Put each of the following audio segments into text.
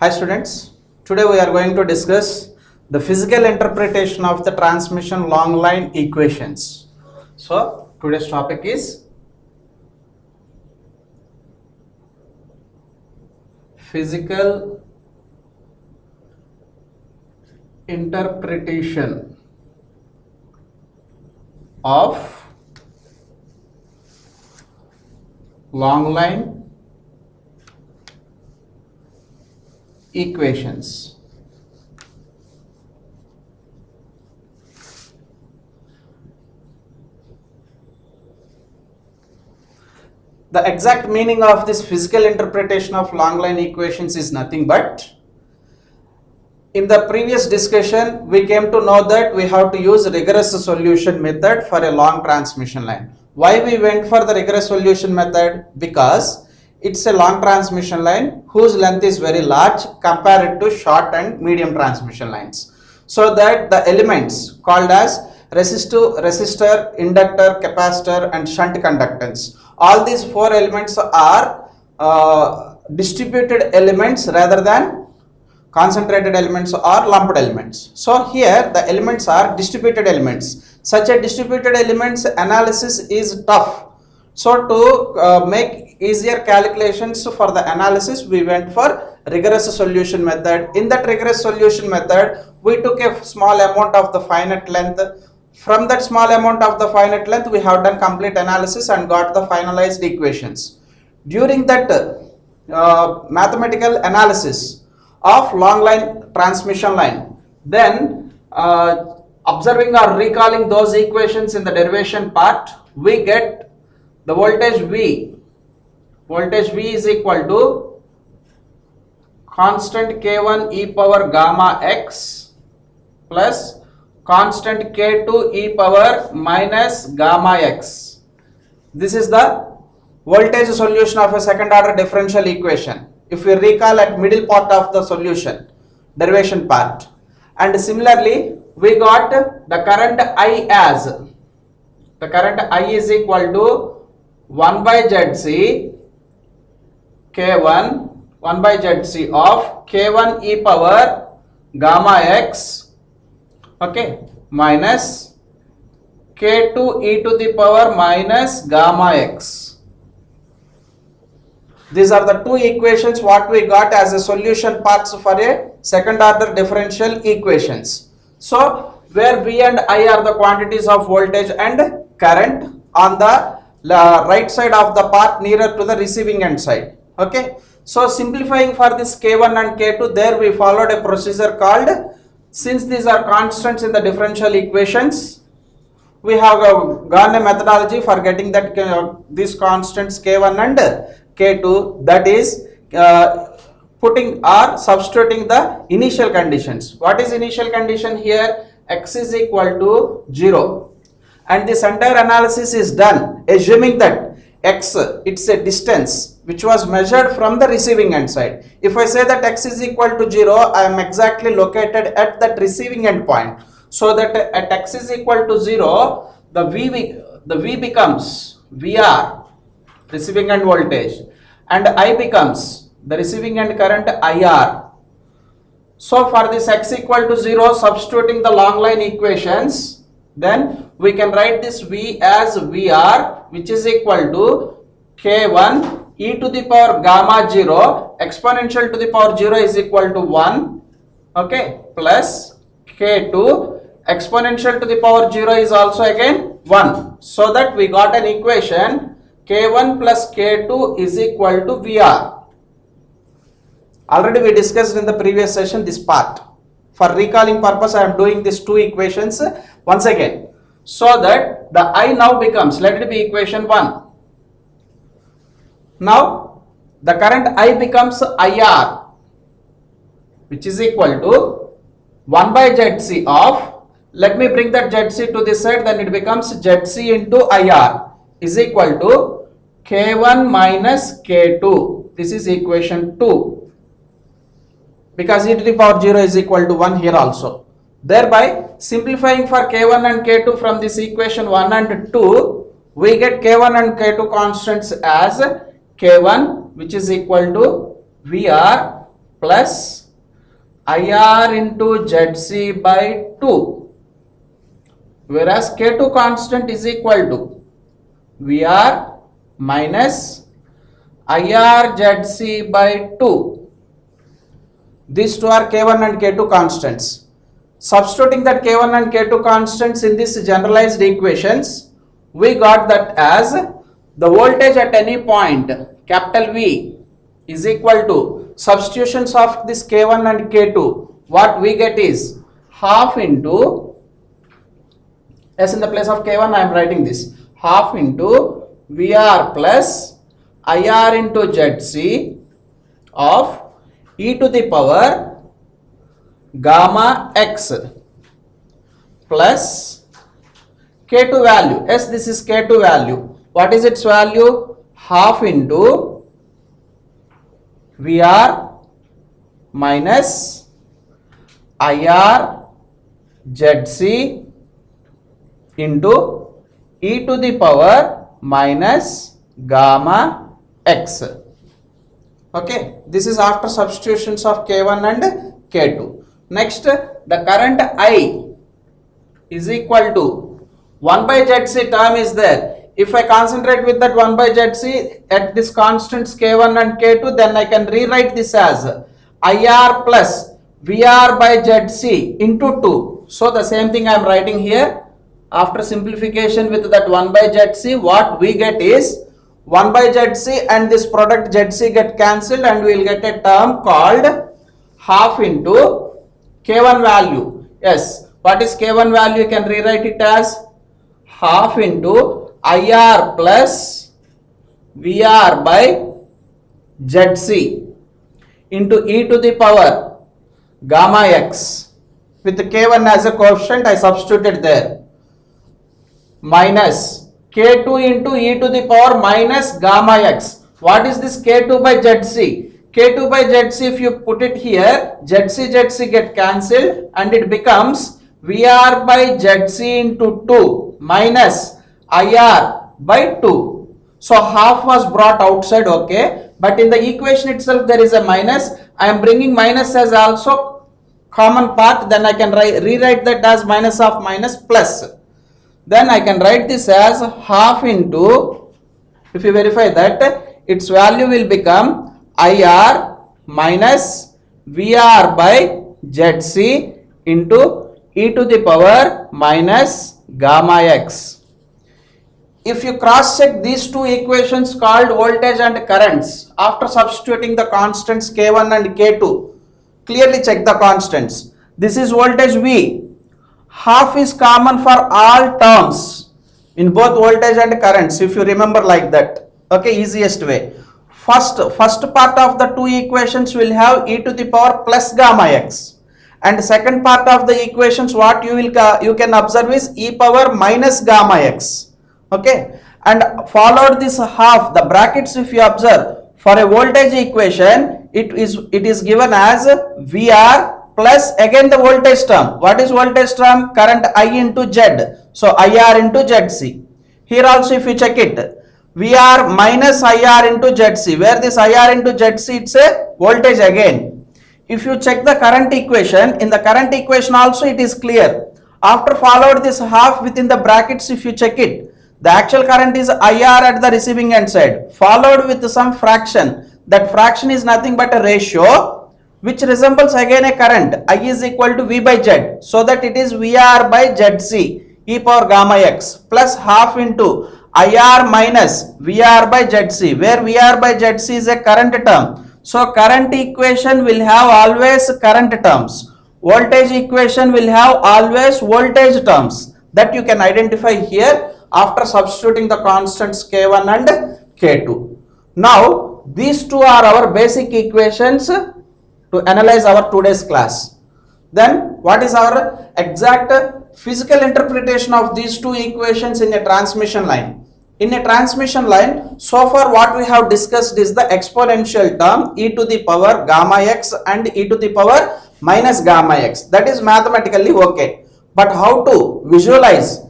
Hi students, today we are going to discuss the physical interpretation of the transmission long line equations. So today's topic is physical interpretation of long line equations. The exact meaning of this physical interpretation of long line equations is nothing but, in the previous discussion we came to know that we have to use rigorous solution method for a long transmission line. Why we went for the rigorous solution method? Because it's a long transmission line whose length is very large compared to short and medium transmission lines. So that the elements called as resistor, inductor, capacitor and shunt conductance, all these four elements are distributed elements rather than concentrated elements or lumped elements. So here the elements are distributed elements. Such a distributed elements analysis is tough. So to make easier calculations for the analysis, we went for rigorous solution method. In that rigorous solution method, we took a small amount of the finite length. From that small amount of the finite length, we have done complete analysis and got the finalized equations. During that mathematical analysis of long line transmission line, then observing or recalling those equations in the derivation part, we get the voltage V. Voltage V is equal to constant K1 e power gamma x plus constant K2 e power minus gamma x. This is the voltage solution of a second order differential equation. If we recall at middle part of the solution, derivation part. And similarly, we got the current I as, the current I is equal to 1 by Zc K1, 1 by Zc of K1 e power gamma x, okay, minus K2 e to the power minus gamma x. These are the two equations what we got as a solution parts for a second order differential equations. So where V and I are the quantities of voltage and current on the right side of the part nearer to the receiving end side. Okay, so simplifying for this K1 and K2, there we followed a procedure called, since these are constants in the differential equations, we have gone a methodology for getting that these constants K1 and K2, that is putting or substituting the initial conditions. What is initial condition here? X is equal to 0. And this entire analysis is done assuming that x, it's a distance which was measured from the receiving end side. If I say that x is equal to 0, I am exactly located at that receiving end point. So that at x is equal to 0, the V becomes VR, receiving end voltage, and I becomes the receiving end current IR. So for this x equal to 0, substituting the long line equations, then we can write this V as VR, which is equal to K1 e to the power gamma 0 exponential to the power 0 is equal to 1, okay, plus K2 exponential to the power 0 is also again 1. So that we got an equation K1 plus K2 is equal to VR. Already we discussed in the previous session this part. For recalling purpose, I am doing these two equations once again. So that the I now becomes, let it be equation 1. Now the current I becomes IR, which is equal to 1 by Zc of, let me bring that Zc to this side, then it becomes Zc into IR is equal to K1 minus K2. This is equation 2. Because e to the power 0 is equal to 1 here also. Thereby simplifying for K1 and K2 from this equation 1 and 2, we get K1 and K2 constants as K1, which is equal to VR plus IR into ZC by 2, whereas K2 constant is equal to VR minus IR ZC by 2. These two are K1 and K2 constants. Substituting that K1 and K2 constants in this generalized equations, we got that as the voltage at any point, capital V, is equal to substitutions of this K1 and K2. What we get is half into, as in the place of K1 I am writing this, half into VR plus IR into ZC of e to the power gamma x plus K2 value. Yes, this is K2 value. What is its value? Half into VR minus IR ZC into e to the power minus gamma x. Okay, this is after substitutions of K1 and K2. Next, the current I is equal to 1 by ZC term is there. If I concentrate with that 1 by ZC at this constants K1 and K2, then I can rewrite this as IR plus VR by ZC into 2. So the same thing I am writing here. After simplification with that 1 by ZC, what we get is 1 by ZC and this product ZC get cancelled, and we will get a term called half into K1 value. Yes, what is K1 value? You can rewrite it as half into IR plus VR by ZC into e to the power gamma x. With K1 as a coefficient, I substituted there, minus K2 into e to the power minus gamma x. What is this K2 by ZC? K2 by ZC, if you put it here, ZC get cancelled and it becomes VR by ZC into 2 minus IR by 2. So half was brought outside, okay, but in the equation itself there is a minus. I am bringing minus as also common part, then I can rewrite that as minus of minus plus. Then I can write this as half into, if you verify that, its value will become IR minus VR by ZC into e to the power minus gamma x. If you cross check these two equations called voltage and currents after substituting the constants K1 and K2, clearly check the constants. This is voltage V. Half is common for all terms in both voltage and currents, if you remember like that. Okay, easiest way. First part of the two equations will have e to the power plus gamma x, and second part of the equations what you can observe is e power minus gamma x. Okay, and followed this half, the brackets, if you observe, for a voltage equation it is given as VR plus again the voltage term. What is voltage term? Current I into Z, so IR into ZC. Here also if you check it, VR minus IR into ZC, where this IR into ZC, it's a voltage again. If you check the current equation, in the current equation also it is clear. After followed this half within the brackets, if you check it, the actual current is IR at the receiving end side, followed with some fraction. That fraction is nothing but a ratio which resembles again a current. I is equal to V by Z, so that it is VR by ZC e power gamma x plus half into IR minus VR by ZC, where VR by ZC is a current term. So current equation will have always current terms. Voltage equation will have always voltage terms. That you can identify here after substituting the constants K1 and K2. Now these two are our basic equations to analyze our today's class. Then what is our exact physical interpretation of these two equations in a transmission line? In a transmission line, so far what we have discussed is the exponential term e to the power gamma x and e to the power minus gamma x. That is mathematically okay. But how to visualize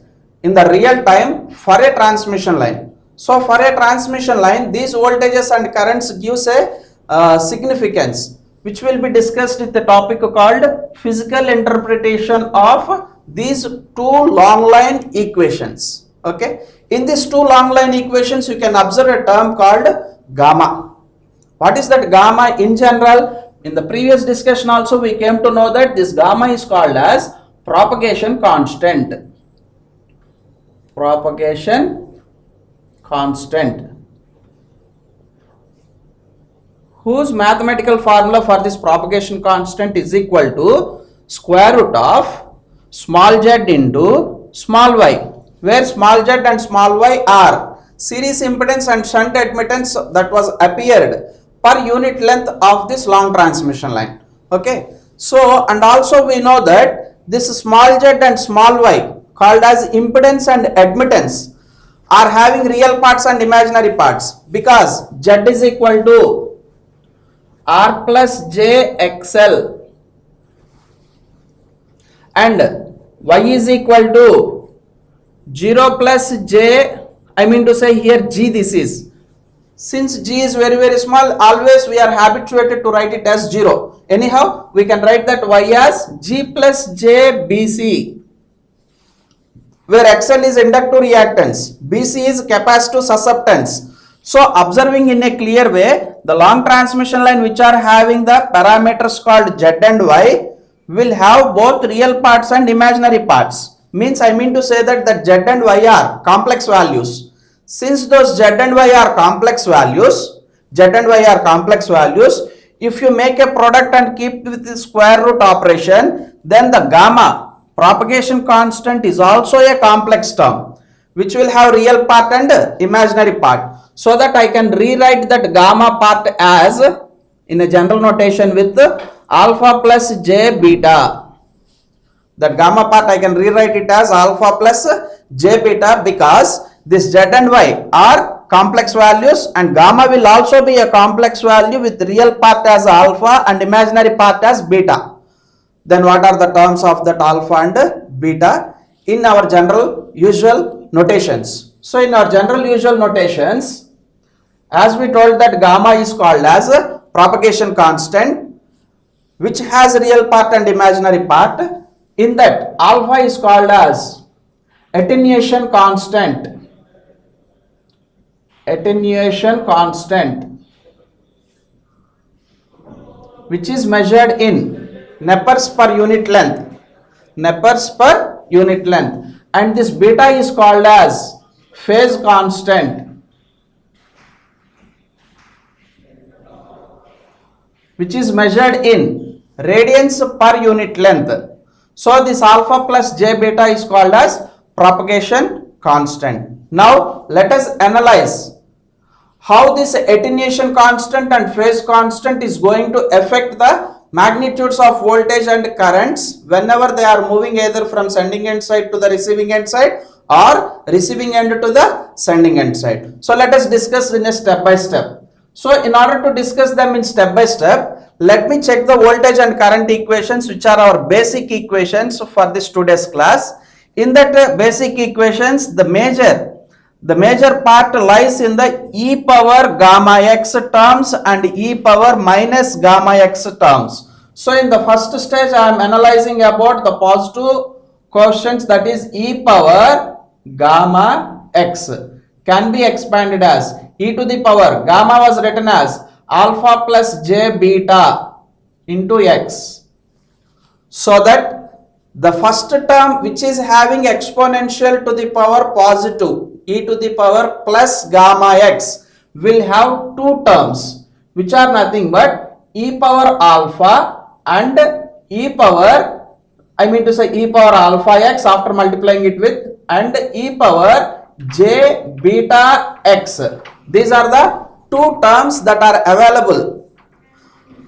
in the real time for a transmission line? So for a transmission line, these voltages and currents gives a significance. which will be discussed with the topic called physical interpretation of these two long line equations. Okay, in these two long line equations you can observe a term called gamma. What is that gamma in general? In the previous discussion also we came to know that this gamma is called as propagation constant. Propagation constant, whose mathematical formula for this propagation constant is equal to square root of small z into small y, where small z and small y are series impedance and shunt admittance that was appeared per unit length of this long transmission line. Okay, so and also we know that this small z and small y called as impedance and admittance are having real parts and imaginary parts, because z is equal to r plus j xl and y is equal to 0 plus j, I mean to say here g this is. Since g is very small, always we are habituated to write it as 0. Anyhow, we can write that y as g plus j bc, where xl is inductive reactance, bc is capacitive susceptance. So observing in a clear way, the long transmission line which are having the parameters called z and y will have both real parts and imaginary parts. Means I mean to say that z and y are complex values. Since those z and y are complex values, if you make a product and keep with the square root operation, then the gamma propagation constant is also a complex term which will have real part and imaginary part. So that I can rewrite that gamma part as in a general notation with alpha plus j beta. That gamma part I can rewrite it as alpha plus j beta, because this z and y are complex values and gamma will also be a complex value with real part as alpha and imaginary part as beta. Then what are the terms of that alpha and beta in our general usual notations? So in our general usual notations, as we told that gamma is called as a propagation constant which has real part and imaginary part. In that, alpha is called as attenuation constant, which is measured in Nepers per unit length, and this beta is called as phase constant, which is measured in radians per unit length. So this alpha plus j beta is called as propagation constant. Now let us analyze how this attenuation constant and phase constant is going to affect the magnitudes of voltage and currents whenever they are moving either from sending end side to the receiving end side or receiving end to the sending end side. So let us discuss in a step by step. So in order to discuss them in step by step, let me check the voltage and current equations which are our basic equations for this today's class. In that basic equations, the major part lies in the e power gamma x terms and e power minus gamma x terms. So in the first stage I am analyzing about the positive quotients, that is e power gamma x can be expanded as e to the power, gamma was written as alpha plus j beta into x, so that the first term which is having exponential to the power positive e to the power plus gamma x will have two terms which are nothing but e power alpha and e power, I mean to say e power alpha x after multiplying it with, and e power j beta x. These are the two terms that are available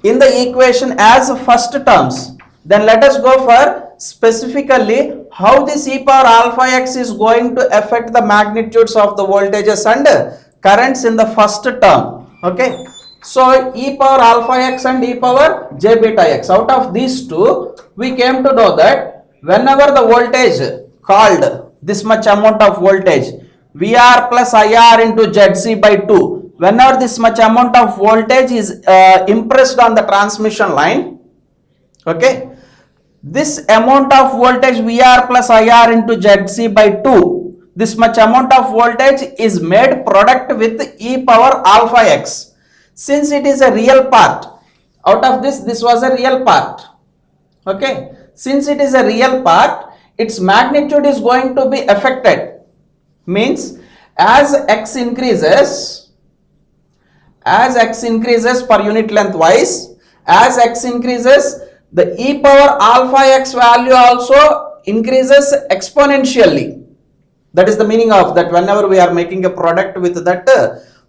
in the equation as first terms. Then let us go for specifically how this e power alpha x is going to affect the magnitudes of the voltages and currents in the first term. Okay, so e power alpha x and e power j beta x, out of these two we came to know that whenever the voltage called this much amount of voltage VR plus IR into ZC by 2, whenever this much amount of voltage is impressed on the transmission line, okay, this amount of voltage VR plus IR into ZC by 2, this much amount of voltage is made product with e power alpha x. Since it is a real part, out of this was a real part, okay, since it is a real part, its magnitude is going to be affected. Means as x increases per unit length wise, as x increases, the e power alpha x value also increases exponentially. That is the meaning of that. Whenever we are making a product with that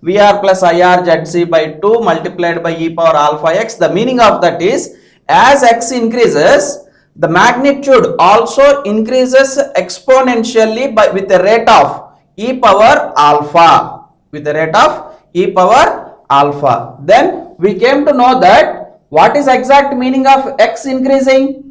VR plus IR ZC by 2 multiplied by e power alpha x, the meaning of that is as x increases, the magnitude also increases exponentially with the rate of e power alpha, with the rate of e power alpha. Then we came to know that what is exact meaning of x increasing.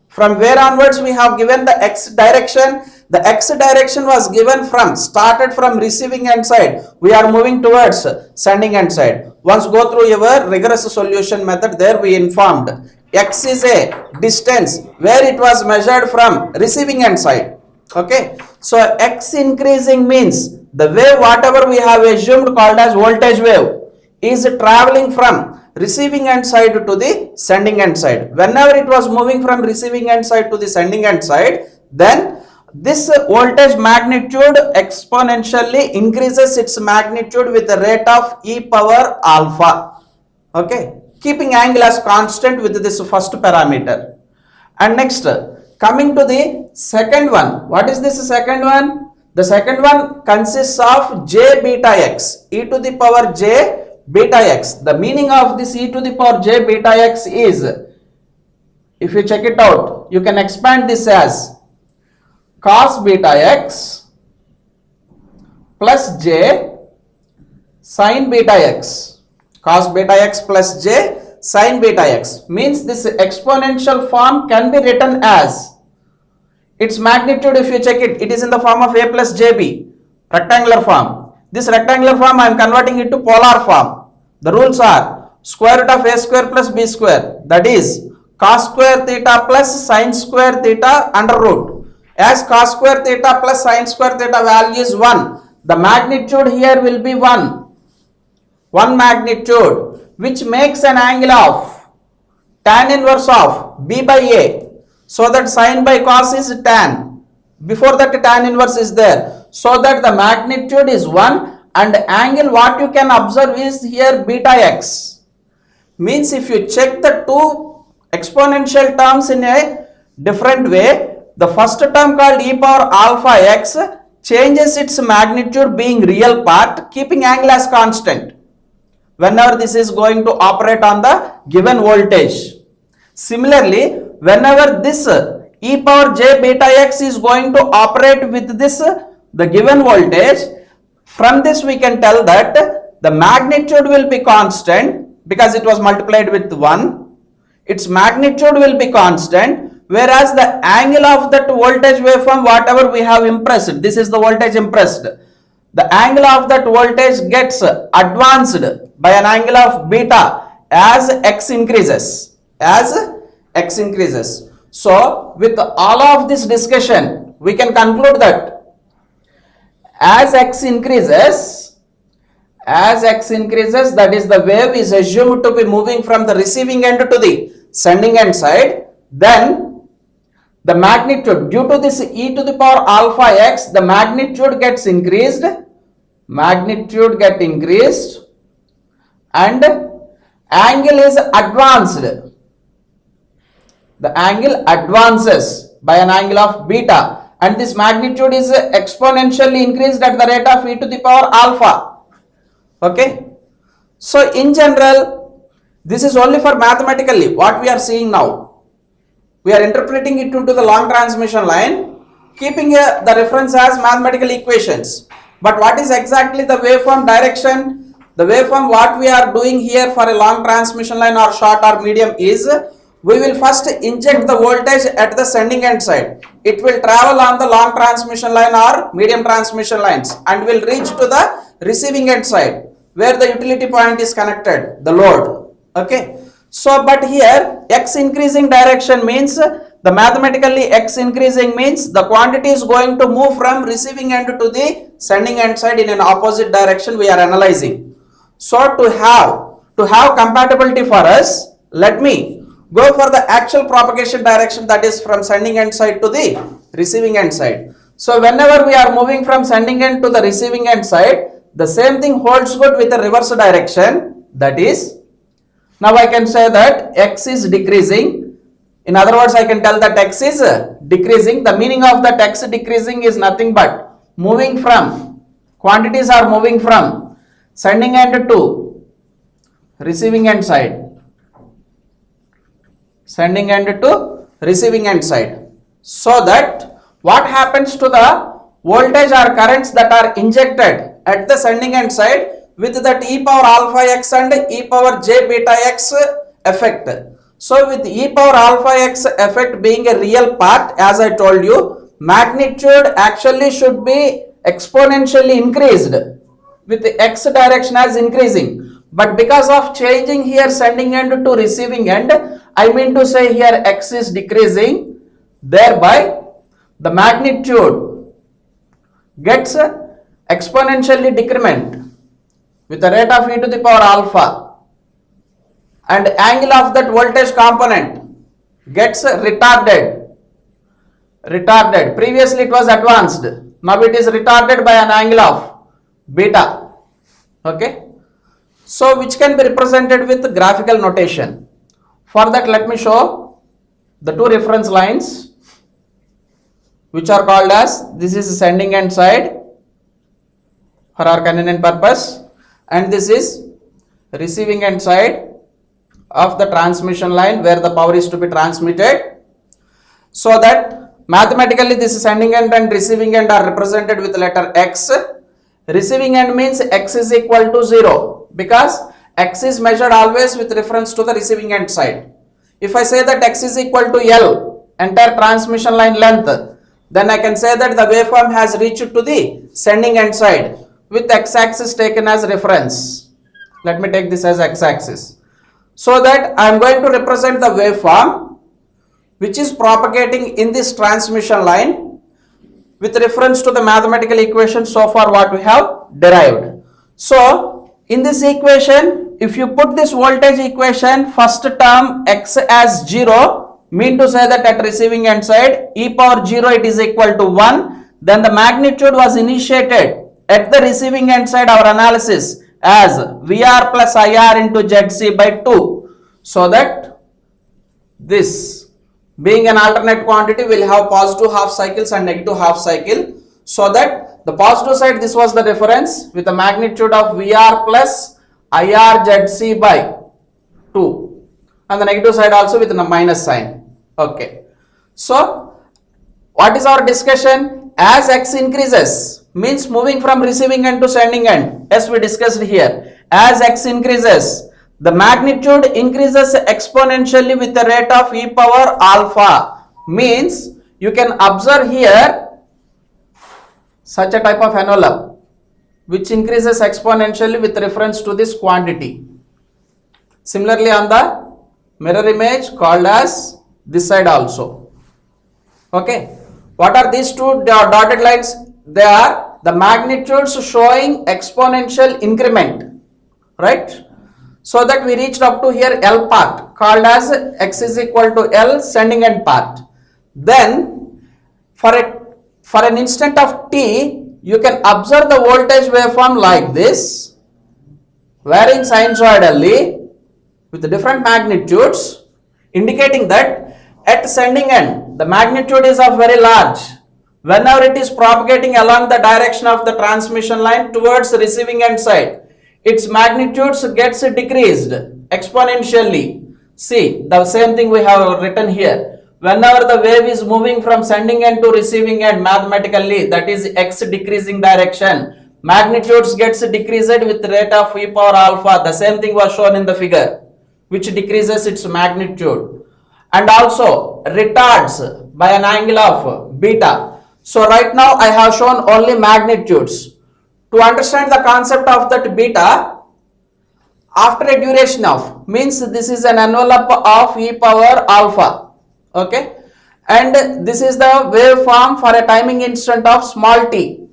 From where onwards we have given the x direction. The x direction was given started from receiving end side. We are moving towards sending end side. Once go through your rigorous solution method, there we informed x is a distance where it was measured from receiving end side. Okay, so x increasing means the wave whatever we have assumed called as voltage wave is traveling from receiving end side to the sending end side. Whenever it was moving from receiving end side to the sending end side, then this voltage magnitude exponentially increases its magnitude with the rate of e power alpha, okay, keeping angle as constant with this first parameter. And next, coming to the second one, what is this second one? The second one consists of j beta x, e to the power j beta x. The meaning of this e to the power j beta x is, if you check it out, you can expand this as cos beta x plus j sin beta x. Cos beta x plus j sin beta x means this exponential form can be written as its magnitude. If you check it, it is in the form of a plus jb, rectangular form. This rectangular form I am converting it to polar form. The rules are square root of a square plus b square, that is cos square theta plus sin square theta under root. As cos square theta plus sin square theta value is 1, the magnitude here will be 1 magnitude, which makes an angle of tan inverse of b by a, so that sin by cos is tan. Before that tan inverse is there, so that the magnitude is 1 and angle what you can observe is here beta x. Means if you check the two exponential terms in a different way, the first term called e power alpha x changes its magnitude being real part, keeping angle as constant whenever this is going to operate on the given voltage. Similarly, whenever this e power j beta x is going to operate with this the given voltage, from this we can tell that the magnitude will be constant because it was multiplied with 1. Its magnitude will be constant, whereas the angle of that voltage waveform whatever we have impressed, this is the voltage impressed, the angle of that voltage gets advanced by an angle of beta as x increases, So with all of this discussion we can conclude that as x increases, that is the wave is assumed to be moving from the receiving end to the sending end side, then the magnitude due to this e to the power alpha x, the magnitude gets increased, and angle is advanced. The angle advances by an angle of beta, and this magnitude is exponentially increased at the rate of e to the power alpha. Okay, so in general this is only for mathematically what we are seeing now. We are interpreting it into the long transmission line, keeping the reference as mathematical equations. But what is exactly the waveform direction? The waveform what we are doing here for a long transmission line or short or medium is, we will first inject the voltage at the sending end side. It will travel on the long transmission line or medium transmission lines and will reach to the receiving end side. where the utility point is connected, the load. Okay. So, but here x increasing direction means the mathematically x increasing means the quantity is going to move from receiving end to the sending end side in an opposite direction we are analyzing. So, to have compatibility for us, let me go for the actual propagation direction, that is from sending end side to the receiving end side. So, whenever we are moving from sending end to the receiving end side, the same thing holds good with the reverse direction, that is, now I can say that x is decreasing. In other words, I can tell that x is decreasing. The meaning of that x decreasing is nothing but moving from, quantities are moving from sending end to receiving end side. Sending end to receiving end side. So that what happens to the voltage or currents that are injected at the sending end side with that e power alpha x and e power j beta x effect. So with e power alpha x effect being a real part, as I told you, magnitude actually should be exponentially increased with the x direction as increasing. But because of changing here sending end to receiving end, I mean to say here x is decreasing, thereby the magnitude gets exponentially decrement with the rate of e to the power alpha, and angle of that voltage component gets retarded. Previously it was advanced, now it is retarded by an angle of beta. Okay. So which can be represented with graphical notation. For that, let me show the two reference lines which are called as, this is sending end side for our convenient purpose, and this is receiving end side of the transmission line where the power is to be transmitted. So that mathematically this sending end and receiving end are represented with letter x. Receiving end means x is equal to 0 because x is measured always with reference to the receiving end side. If I say that x is equal to L, entire transmission line length, then I can say that the waveform has reached to the sending end side with x-axis taken as reference. Let me take this as x-axis. So that I am going to represent the waveform which is propagating in this transmission line with reference to the mathematical equation so far what we have derived. So in this equation, if you put this voltage equation, first term x as 0, mean to say that at receiving end side e power 0 it is equal to 1, then the magnitude was initiated at the receiving end side, our analysis as VR plus IR into ZC by 2, so that this being an alternate quantity will have positive half cycles and negative half cycle, so that the positive side, this was the reference with a magnitude of VR plus IR ZC by 2, and the negative side also with a minus sign. Okay. So what is our discussion? As x increases means moving from receiving end to sending end. As we discussed here, as x increases, the magnitude increases exponentially with the rate of e power alpha. Means you can observe here such a type of envelope which increases exponentially with reference to this quantity. Similarly on the mirror image called as this side also. Okay. What are these two dotted lines? They are the magnitudes showing exponential increment, right? So that we reached up to here L part called as x is equal to L sending end part. Then for an instant of t, you can observe the voltage waveform like this, varying sinusoidally with different magnitudes, indicating that at sending end the magnitude is of very large. Whenever it is propagating along the direction of the transmission line towards the receiving end side, its magnitudes gets decreased exponentially. See, the same thing we have written here. Whenever the wave is moving from sending end to receiving end, mathematically that is x decreasing direction, magnitudes gets decreased with rate of e power alpha. The same thing was shown in the figure, which decreases its magnitude and also retards by an angle of beta. So right now I have shown only magnitudes. To understand the concept of that beta, after a duration of, means this is an envelope of e power alpha, okay, and this is the waveform for a timing instant of small t.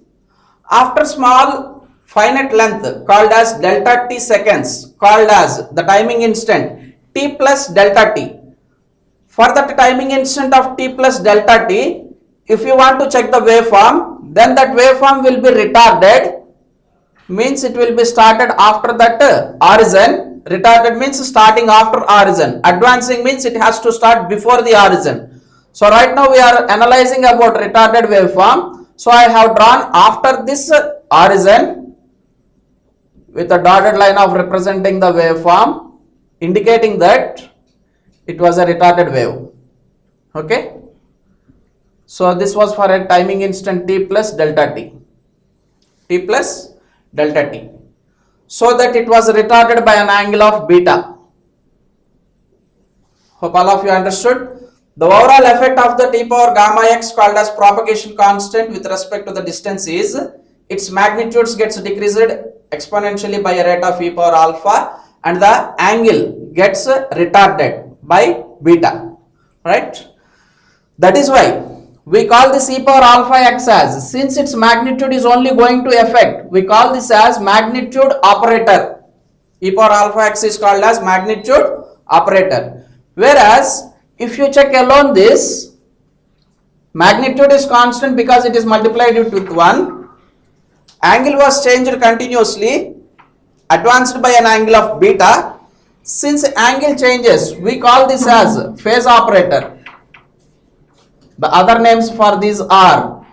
After small finite length called as delta t seconds, called as the timing instant t plus delta t. For that timing instant of t plus delta t, if you want to check the waveform, then that waveform will be retarded, means it will be started after that origin. Retarded means starting after origin. Advancing means it has to start before the origin. So right now we are analyzing about retarded waveform. So I have drawn after this origin with a dotted line of representing the waveform, indicating that it was a retarded wave. Okay. So this was for a timing instant t plus delta t. T plus delta t. So that it was retarded by an angle of beta. Hope all of you understood. The overall effect of the t power gamma x called as propagation constant with respect to the distance is its magnitudes gets decreased exponentially by a rate of e power alpha, and the angle gets retarded by beta, right? That is why we call this e power alpha x as, since its magnitude is only going to affect, we call this as magnitude operator. E power alpha x is called as magnitude operator. Whereas if you check alone, this magnitude is constant because it is multiplied with 1. Angle was changed continuously, advanced by an angle of beta. Since angle changes, we call this as phase operator. The other names for these are,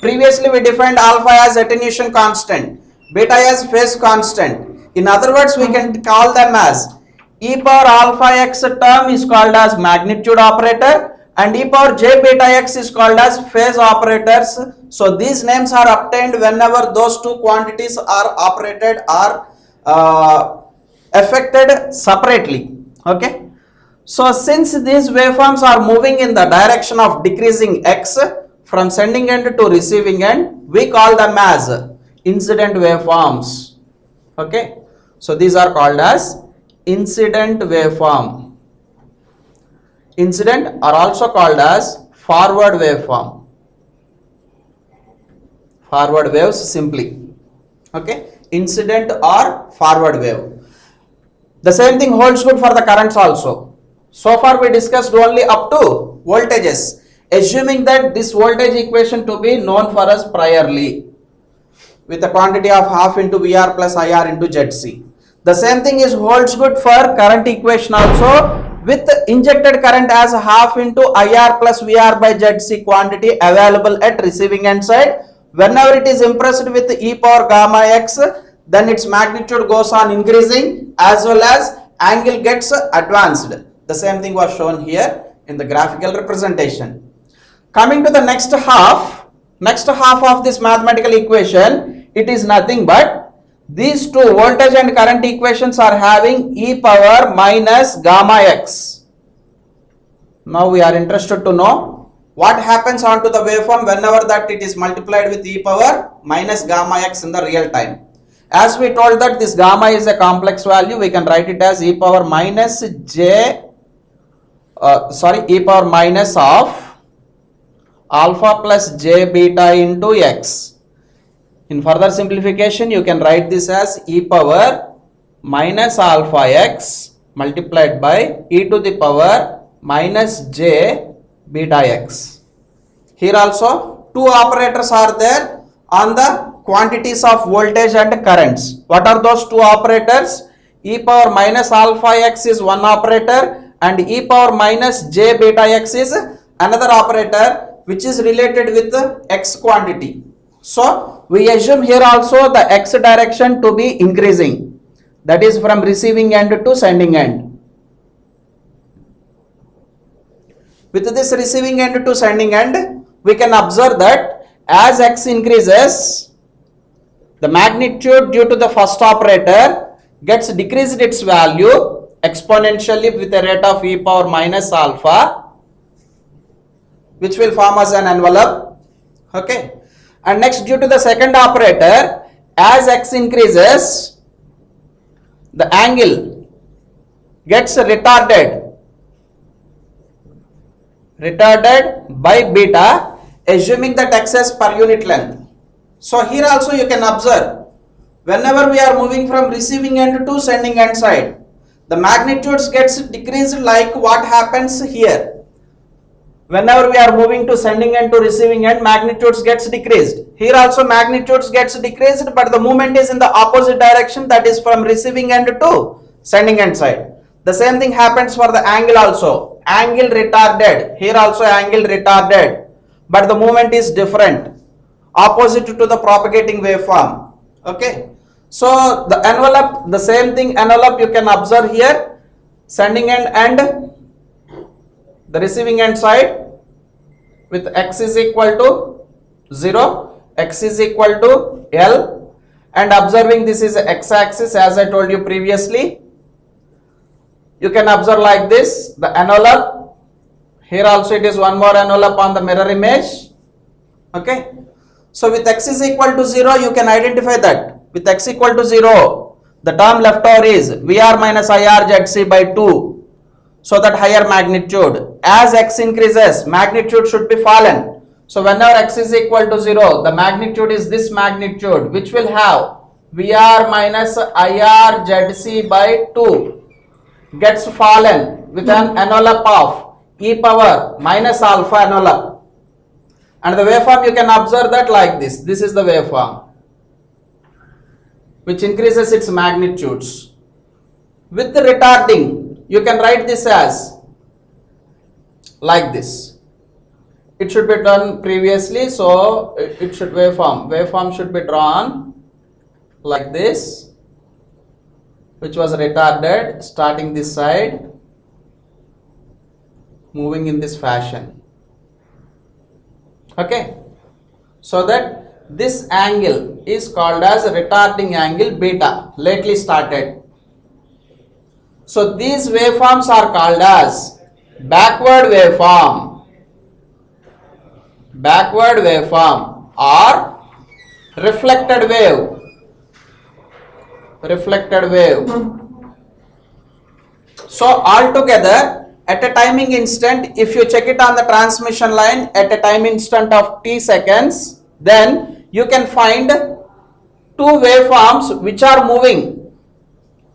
previously we defined alpha as attenuation constant, beta as phase constant. In other words, we can call them as e power alpha x term is called as magnitude operator, and e power j beta x is called as phase operators. So these names are obtained whenever those two quantities are operated or affected separately. Okay. So since these waveforms are moving in the direction of decreasing x from sending end to receiving end, we call them as incident waveforms. Okay. So these are called as incident waveform. Incident are also called as forward waveform. Forward waves simply. Okay. Incident or forward wave. The same thing holds good for the currents also. So far we discussed only up to voltages, assuming that this voltage equation to be known for us priorly with a quantity of half into VR plus IR into ZC. The same thing is holds good for current equation also, with injected current as half into IR plus VR by ZC quantity available at receiving end side. Whenever it is impressed with e power gamma x, then its magnitude goes on increasing as well as angle gets advanced. The same thing was shown here in the graphical representation. Coming to the next half of this mathematical equation, it is nothing but these two voltage and current equations are having e power minus gamma x. Now we are interested to know what happens onto the waveform whenever that it is multiplied with e power minus gamma x in the real time. As we told that this gamma is a complex value, we can write it as e power minus e power minus of alpha plus j beta into x. In further simplification, you can write this as e power minus alpha x multiplied by e to the power minus j beta x. Here also two operators are there on the quantities of voltage and currents. What are those two operators? E power minus alpha x is one operator and e power minus j beta x is another operator which is related with the x quantity. So we assume here also the x direction to be increasing, that is from receiving end to sending end. With this receiving end to sending end, we can observe that as x increases, the magnitude due to the first operator gets decreased its value exponentially with a rate of e power minus alpha, which will form as an envelope. Okay. And next, due to the second operator, as x increases, the angle gets retarded by beta, assuming that x is per unit length. So here also you can observe, whenever we are moving from receiving end to sending end side, the magnitudes gets decreased like what happens here. Whenever we are moving to sending end to receiving end, magnitudes gets decreased. Here also magnitudes gets decreased, but the movement is in the opposite direction, that is from receiving end to sending end side. The same thing happens for the angle also. Angle retarded. Here also angle retarded, but the movement is different, opposite to the propagating waveform. Okay. So the envelope, the same thing, envelope you can observe here, sending end and the receiving end side with x is equal to 0, x is equal to L, and observing this is x axis as I told you previously. You can observe like this, the envelope, here also it is one more envelope on the mirror image. Okay. So with x is equal to 0, you can identify that with x equal to 0, the term left over is VR minus IR ZC by 2. So that higher magnitude, as x increases, magnitude should be fallen. So whenever x is equal to 0, the magnitude is this magnitude, which will have VR minus IR ZC by 2 gets fallen with an envelope of e power minus alpha envelope. And the waveform you can observe that like this. This is the waveform, which increases its magnitudes. With the retarding, you can write this as like this. It should be done previously, so it should waveform should be drawn like this, which was retarded, starting this side, moving in this fashion. Okay, so that this angle is called as retarding angle beta, lately started. So these waveforms are called as backward waveform or reflected wave. So altogether, at a timing instant, if you check it on the transmission line at a time instant of t seconds, then you can find two waveforms which are moving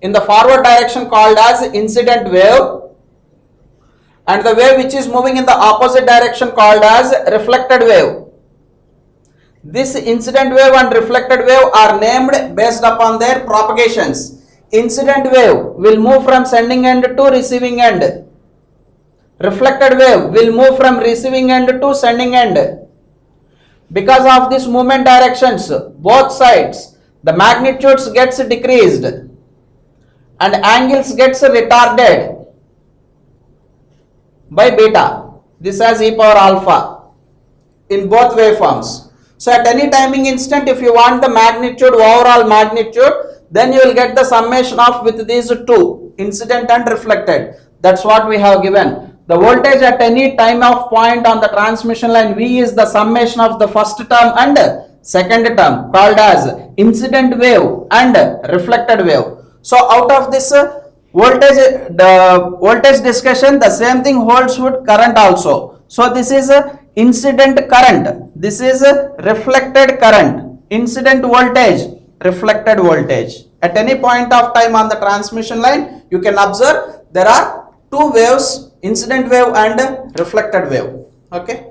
in the forward direction called as incident wave, and the wave which is moving in the opposite direction called as reflected wave. This incident wave and reflected wave are named based upon their propagations. Incident wave will move from sending end to receiving end. Reflected wave will move from receiving end to sending end. Because of this movement directions, both sides, the magnitudes gets decreased and angles gets retarded by beta. This has e power alpha in both waveforms. So at any timing instant, if you want the magnitude, overall magnitude, then you will get the summation of with these two, incident and reflected. That's what we have given. The voltage at any time of point on the transmission line V is the summation of the first term and second term called as incident wave and reflected wave. So out of this voltage discussion, the same thing holds with current also. So this is incident current, this is reflected current, incident voltage, reflected voltage. At any point of time on the transmission line, you can observe there are two waves, incident wave and reflected wave. Okay,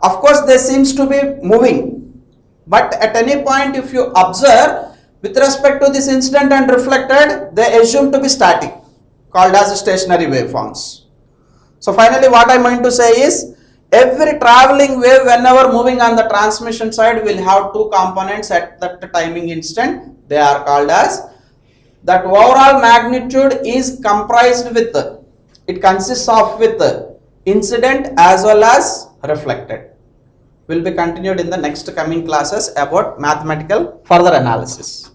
of course they seems to be moving, but at any point if you observe with respect to this incident and reflected, they assume to be static, called as stationary waveforms. So finally what I meant to say is, every traveling wave whenever moving on the transmission side will have two components at that timing instant. They are called as, that overall magnitude is comprised with, it consists of with incident as well as reflected. Will be continued in the next coming classes about mathematical further analysis.